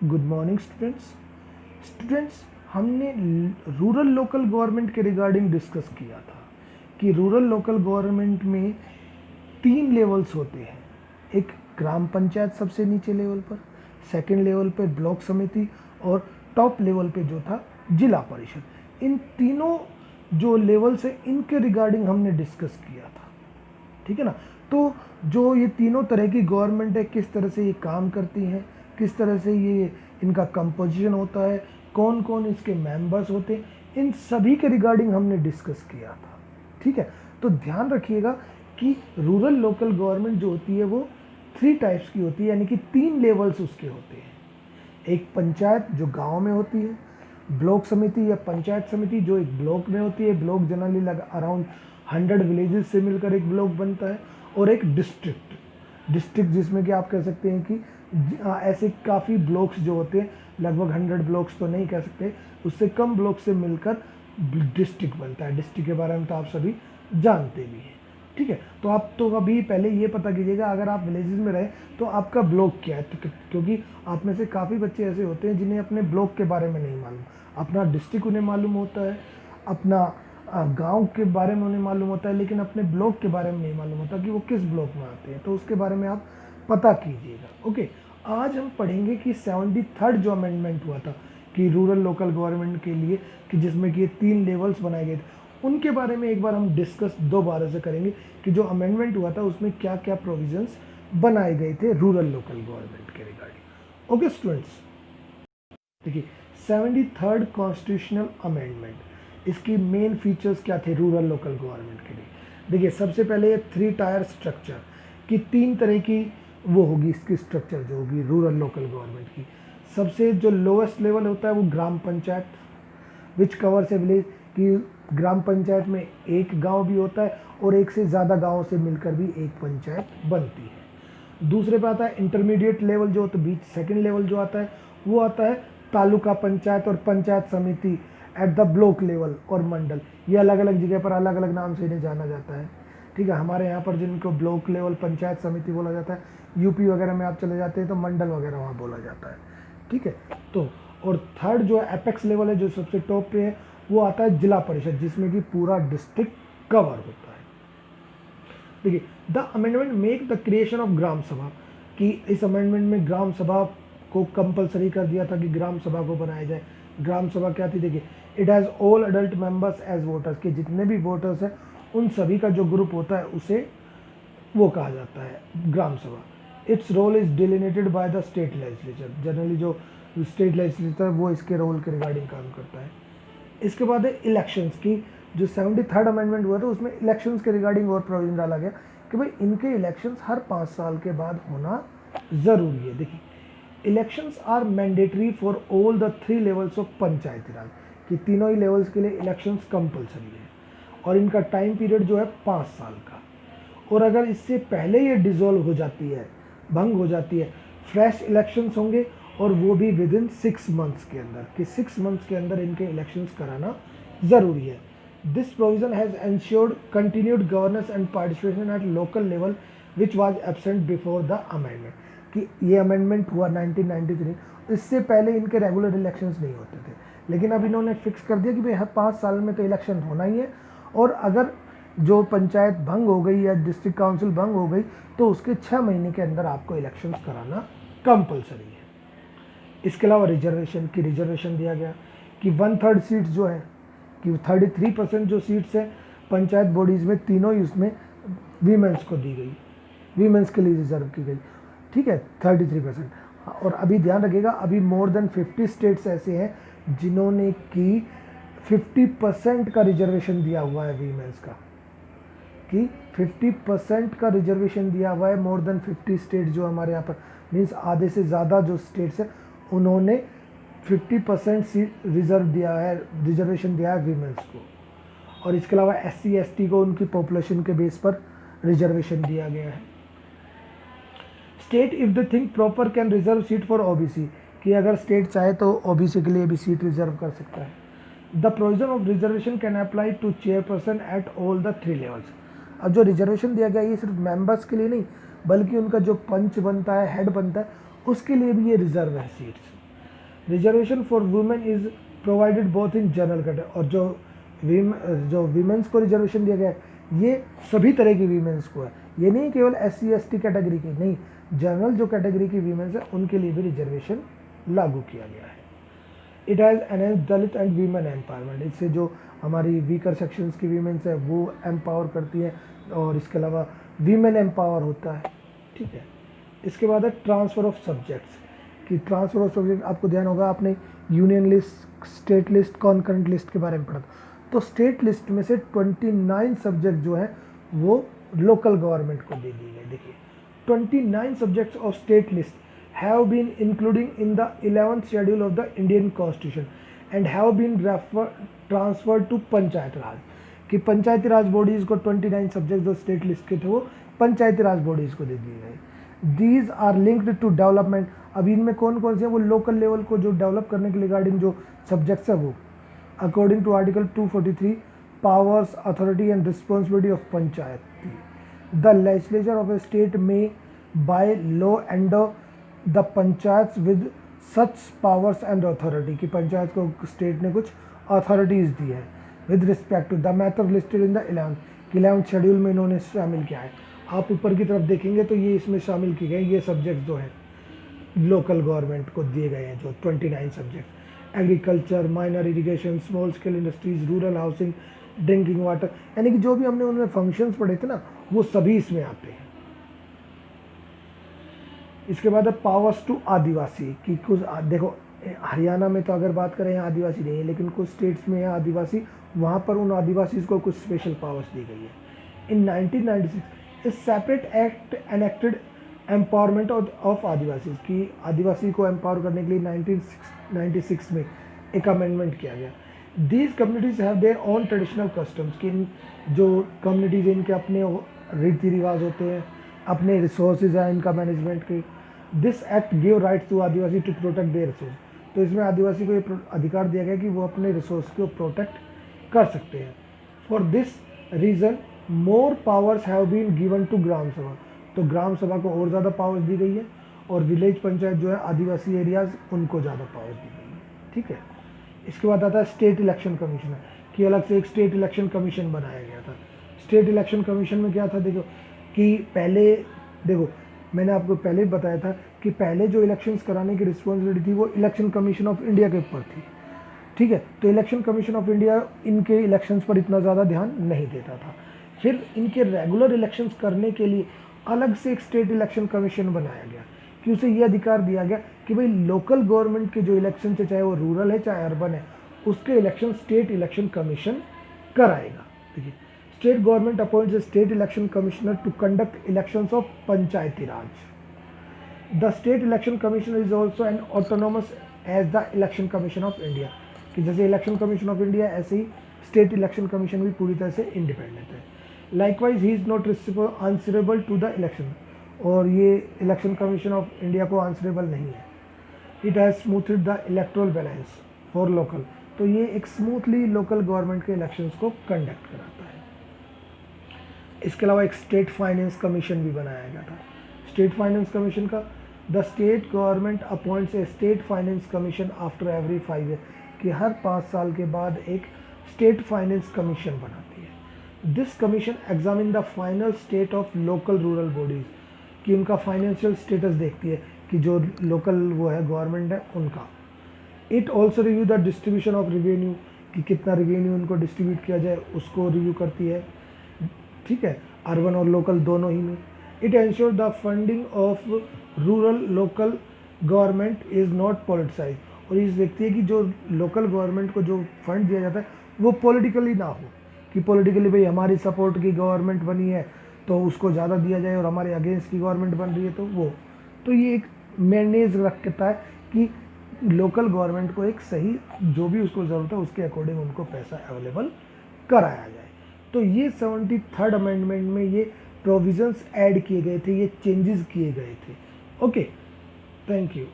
Good morning students हमने rural local government के regarding discuss किया था कि रूरल लोकल गवर्नमेंट में 3 लेवल्स होते हैं। एक ग्राम पंचायत सबसे नीचे लेवल पर, सेकंड लेवल पे ब्लॉक समिति और टॉप लेवल पे जो था जिला परिषद। इन तीनों जो लेवल्स है इनके रिगार्डिंग हमने डिस्कस किया था, ठीक है ना। तो जो ये तीनों तरह की गवर्नमेंट है, किस तरह से ये काम करती हैं, किस तरह से ये इनका कंपोजिशन होता है, कौन कौन इसके मेंबर्स होते हैं, इन सभी के रिगार्डिंग हमने डिस्कस किया था, ठीक है। तो ध्यान रखिएगा कि रूरल लोकल गवर्नमेंट जो होती है वो 3 टाइप्स की होती है, यानी कि 3 लेवल्स उसके होते हैं। एक पंचायत जो गांव में होती है, ब्लॉक समिति या पंचायत समिति जो एक ब्लॉक में होती है, ब्लॉक जनरली अराउंड 100 विलेजेस से मिलकर एक ब्लॉक बनता है, और एक डिस्ट्रिक्ट जिसमें कि आप कह सकते हैं कि ऐसे काफ़ी ब्लॉक्स जो होते हैं, लगभग 100 ब्लॉक्स तो नहीं कह सकते, उससे कम ब्लॉक से मिलकर डिस्ट्रिक्ट बनता है। डिस्ट्रिक्ट के बारे में तो आप सभी जानते भी हैं, ठीक है। तो आप तो अभी पहले ये पता कीजिएगा, अगर आप विलेजेस में रहे तो आपका ब्लॉक क्या है, तो क्योंकि आप में से काफ़ी बच्चे ऐसे होते हैं जिन्हें अपने ब्लॉक के बारे में नहीं मालूम। अपना डिस्ट्रिक्ट उन्हें मालूम होता है, अपना गांव के बारे में उन्हें मालूम होता है, लेकिन अपने ब्लॉक के बारे में नहीं मालूम होता कि वो किस ब्लॉक में आते हैं। तो उसके बारे में आप पता कीजिएगा। ओके, आज हम पढ़ेंगे कि 73rd जो अमेंडमेंट हुआ था कि रूरल लोकल गवर्नमेंट के लिए, कि जिसमें कि 3 लेवल्स बनाए गए थे, उनके बारे में एक बार हम डिस्कस दोबारा से करेंगे कि जो अमेंडमेंट हुआ था उसमें क्या क्या प्रोविजंस बनाए गए थे रूरल लोकल गवर्नमेंट के रिगार्डिंग। ओके स्टूडेंट्स, देखिए 73rd कॉन्स्टिट्यूशनल अमेंडमेंट, इसकी मेन फीचर्स क्या थे रूरल लोकल गवर्नमेंट के लिए। देखिए सबसे पहले 3 टायर स्ट्रक्चर की 3 तरह की वो होगी, इसकी स्ट्रक्चर जो होगी रूरल लोकल गवर्नमेंट की। सबसे जो लोएस्ट लेवल होता है वो gram panchayat, which covers a village, कि ग्राम पंचायत में एक गांव भी होता है और एक से ज़्यादा गाँव से मिलकर भी एक पंचायत बनती है। दूसरे पे आता है इंटरमीडिएट लेवल जो होता है, बीच सेकेंड लेवल जो आता है वो आता है तालुका पंचायत और पंचायत समिति एट द ब्लॉक लेवल और मंडल। ये अलग अलग जगह पर अलग अलग नाम से इन्हें जाना जाता है, ठीक है। हमारे यहाँ पर जिनको ब्लॉक लेवल पंचायत समिति बोला जाता है, यूपी वगैरह में आप चले जाते हैं तो मंडल वगैरह वहाँ बोला जाता है, ठीक है। तो और थर्ड जो एपेक्स लेवल है, जो सबसे टॉप पे है, वो आता है जिला परिषद, जिसमें कि पूरा डिस्ट्रिक्ट कवर होता है। देखिए the amendment make the creation of gram sabha, कि इस अमेंडमेंट में ग्राम सभा को कंपलसरी कर दिया था कि ग्राम सभा को बनाया जाए। ग्राम सभा क्या थी, देखिए it has all adult members as voters, के जितने भी वोटर्स हैं उन सभी का जो ग्रुप होता है उसे वो कहा जाता है gram sabha. Its role is delineated by the state legislature, generally जो स्टेट लेजिस्लेचर वो इसके रोल के रिगार्डिंग काम करता है। इसके बाद है इलेक्शंस की, जो 73rd अमेंडमेंट हुआ था उसमें इलेक्शंस के रिगार्डिंग और प्रोविजन डाला गया कि भाई इनके इलेक्शंस हर 5 साल के बाद होना ज़रूरी है। देखिए elections are mandatory for all the 3 levels of panchayati raj, कि तीनों ही लेवल्स के लिए इलेक्शंस कंपलसरी है, और इनका टाइम पीरियड जो है 5 साल का। और अगर इससे पहले ये डिसॉल्व हो जाती है, भंग हो जाती है, फ्रेश इलेक्शंस होंगे, और वो भी विद इन 6 मंथ्स के अंदर, कि 6 मंथ्स के अंदर इनके इलेक्शंस कराना ज़रूरी है। This provision has ensured continued governance and participation at local level which was absent before the amendment, कि ये अमेंडमेंट हुआ 1993, इससे पहले इनके रेगुलर इलेक्शंस नहीं होते थे, लेकिन अब इन्होंने फिक्स कर दिया कि भाई हर 5 साल में तो इलेक्शन होना ही है, और अगर जो पंचायत भंग हो गई या डिस्ट्रिक्ट काउंसिल भंग हो गई तो उसके 6 महीने के अंदर आपको इलेक्शंस कराना कंपलसरी है। इसके अलावा रिजर्वेशन दिया गया कि 1/3 सीट्स जो है, कि 33% जो सीट्स है पंचायत बॉडीज़ में, तीनों ही उसमें वीमेंस को दी गई, वीमेंस के लिए रिजर्व की गई, ठीक है 33%। और अभी ध्यान रखिएगा, अभी मोर देन 50 स्टेट्स ऐसे हैं जिन्होंने कि 50% का रिजर्वेशन दिया हुआ है वीमेंस का, कि 50% का रिजर्वेशन दिया हुआ है। मोर देन 50 स्टेट जो हमारे यहाँ पर, मीन्स आधे से ज़्यादा जो स्टेट्स हैं उन्होंने 50% सीट रिजर्व दिया है, रिजर्वेशन दिया है वीमेंस को। और इसके अलावा SC ST को उनकी पॉपुलेशन के बेस पर रिजर्वेशन दिया गया है। State if the think proper can reserve seat for OBC, कि अगर स्टेट चाहे तो OBC के लिए भी सीट रिजर्व कर सकता है। The provision of reservation can apply to chairperson at all the 3 levels. अब जो रिजर्वेशन दिया गया ये सिर्फ मेंबर्स के लिए नहीं, बल्कि उनका जो पंच बनता है, हेड बनता है, उसके लिए भी ये रिजर्व है seats. Reservation for women is provided both in general category, और जो वीमेंस को रिजर्वेशन दिया गया है ये सभी तरह की वीमेंस को है, ये नहीं केवल SC ST कैटेगरी की, नहीं, जनरल जो कैटेगरी की वीमेंस है उनके लिए भी रिजर्वेशन लागू किया गया है। It has enhance Dalit and women empowerment, इससे जो हमारी वीकर सेक्शंस की वीमेंस है वो एम्पावर करती हैं, और इसके अलावा वीमेन एम्पावर होता है, ठीक है। इसके बाद है ट्रांसफ़र ऑफ सब्जेक्ट्स, कि ट्रांसफ़र ऑफ सब्जेक्ट आपको ध्यान होगा, आपने union list, state list, concurrent list के बारे में पढ़ा था। तो स्टेट लिस्ट में से 29 सब्जेक्ट जो है वो लोकल गवर्नमेंट को दे दिए गए। देखिए 29 subjects of state list have been including in the 11th schedule of the Indian Constitution and have been transferred to panchayat raj, कि पंचायती राज बॉडीज़ को 29 सब्जेक्ट जो स्टेट लिस्ट के थे वो पंचायती राज बॉडीज़ को दे दिए गए। These are linked to development, अब इनमें कौन कौन से हैं, वो लोकल लेवल को जो डेवलप करने के रिगार्डिंग जो सब्जेक्ट्स है वो, according to article 243 powers authority and responsibility of panchayat. The legislature of a state में by law and the panchayat with such powers and authority, की पंचायत को स्टेट ने कुछ अथॉरिटीज़ दी है with respect to the matter listed in the 11th schedule में इन्होंने शामिल किया है। आप ऊपर की तरफ देखेंगे तो ये इसमें शामिल किए गए ये सब्जेक्ट जो है लोकल गवर्नमेंट को दिए गए हैं, जो 29 subject, agriculture, minor irrigation, small scale industries, rural housing, drinking water, यानी कि जो भी हमने उनमें फंक्शंस पढ़े थे ना वो सभी इसमें आते हैं। इसके बाद है पावर्स टू आदिवासी, कि कुछ देखो हरियाणा में तो अगर बात करें यहाँ आदिवासी नहीं है, लेकिन कुछ स्टेट्स में है आदिवासी, वहाँ पर उन आदिवासी को कुछ स्पेशल पावर्स दी गई है। इन 1996 इस separate act enacted empowerment of adivasi, की आदिवासी को एम्पावर करने के लिए 1996 में एक अमेंडमेंट किया गया। These communities have their own traditional customs, कि जो कम्युनिटीज़ इनके अपने रीति रिवाज होते हैं, अपने रिसोर्सेज हैं इनका मैनेजमेंट के। This act give right to Adivasi to protect their resource, तो इसमें आदिवासी को ये अधिकार दिया गया कि वो अपने रिसोर्स को प्रोटेक्ट कर सकते हैं। For this reason more powers have been given to gram sabha, तो ग्राम सभा को और ज़्यादा पावर्स दी गई है, और विलेज पंचायत जो है आदिवासी एरियाज़ उनको ज़्यादा पावर्स दी गई है, ठीक है। इसके बाद आता है स्टेट इलेक्शन कमीशन, कि अलग से एक स्टेट इलेक्शन कमीशन बनाया गया था। स्टेट इलेक्शन कमीशन में क्या था, देखो कि पहले देखो मैंने आपको पहले ही बताया था कि पहले जो इलेक्शंस कराने की रिस्पॉन्सिबिलिटी थी वो इलेक्शन कमीशन ऑफ इंडिया के ऊपर थी, ठीक है। तो इलेक्शन कमीशन ऑफ इंडिया इनके इलेक्शंस पर इतना ज़्यादा ध्यान नहीं देता था। फिर इनके रेगुलर इलेक्शंस करने के लिए अलग से एक स्टेट इलेक्शन कमीशन बनाया गया, कि उसे ये अधिकार दिया गया कि भाई लोकल गवर्नमेंट के जो इलेक्शन है, चाहे वो रूरल है चाहे अर्बन है, उसके इलेक्शन स्टेट इलेक्शन कमीशन कराएगा। देखिए state government appoints a state election commissioner to conduct elections of panchayati raj. The state election commission is also an autonomous as the election commission of India, कि जैसे election commission of India ऐसे ही state election commission भी पूरी तरह से independent है। Likewise he is not answerable to the election, और ये इलेक्शन कमीशन ऑफ इंडिया को आंसरेबल नहीं है। It has smoothed the electoral balance for local, तो ये एक स्मूथली लोकल गवर्नमेंट के इलेक्शंस को कंडक्ट कराता है। इसके अलावा एक स्टेट फाइनेंस कमीशन भी बनाया गया था। स्टेट फाइनेंस कमीशन का, the state government appoints a state finance commission after every 5 year, कि हर 5 साल के बाद एक स्टेट फाइनेंस कमीशन बनाती है। This commission examine the final state of local rural bodies, कि उनका फाइनेंशियल स्टेटस देखती है कि जो लोकल वो है गवर्नमेंट है उनका। It also review the distribution of revenue, कि कितना रेवेन्यू उनको डिस्ट्रीब्यूट किया जाए उसको रिव्यू करती है, ठीक है, अर्बन और लोकल दोनों ही में। It ensure the funding of rural local government is not politicise, और ये देखती है कि जो लोकल गवर्नमेंट को जो फंड दिया जाता है वो पॉलिटिकली ना हो, कि पॉलिटिकली भाई हमारी सपोर्ट की गवर्नमेंट बनी है तो उसको ज़्यादा दिया जाए, और हमारे अगेंस्ट की गवर्नमेंट बन रही है तो वो, तो ये एक मैनेज रखता है कि लोकल गवर्नमेंट को एक सही जो भी उसको ज़रूरत है उसके अकॉर्डिंग उनको पैसा अवेलेबल कराया जाए। तो ये 73rd अमेंडमेंट में ये प्रोविजंस ऐड किए गए थे, ये चेंजेस किए गए थे। Okay, thank you.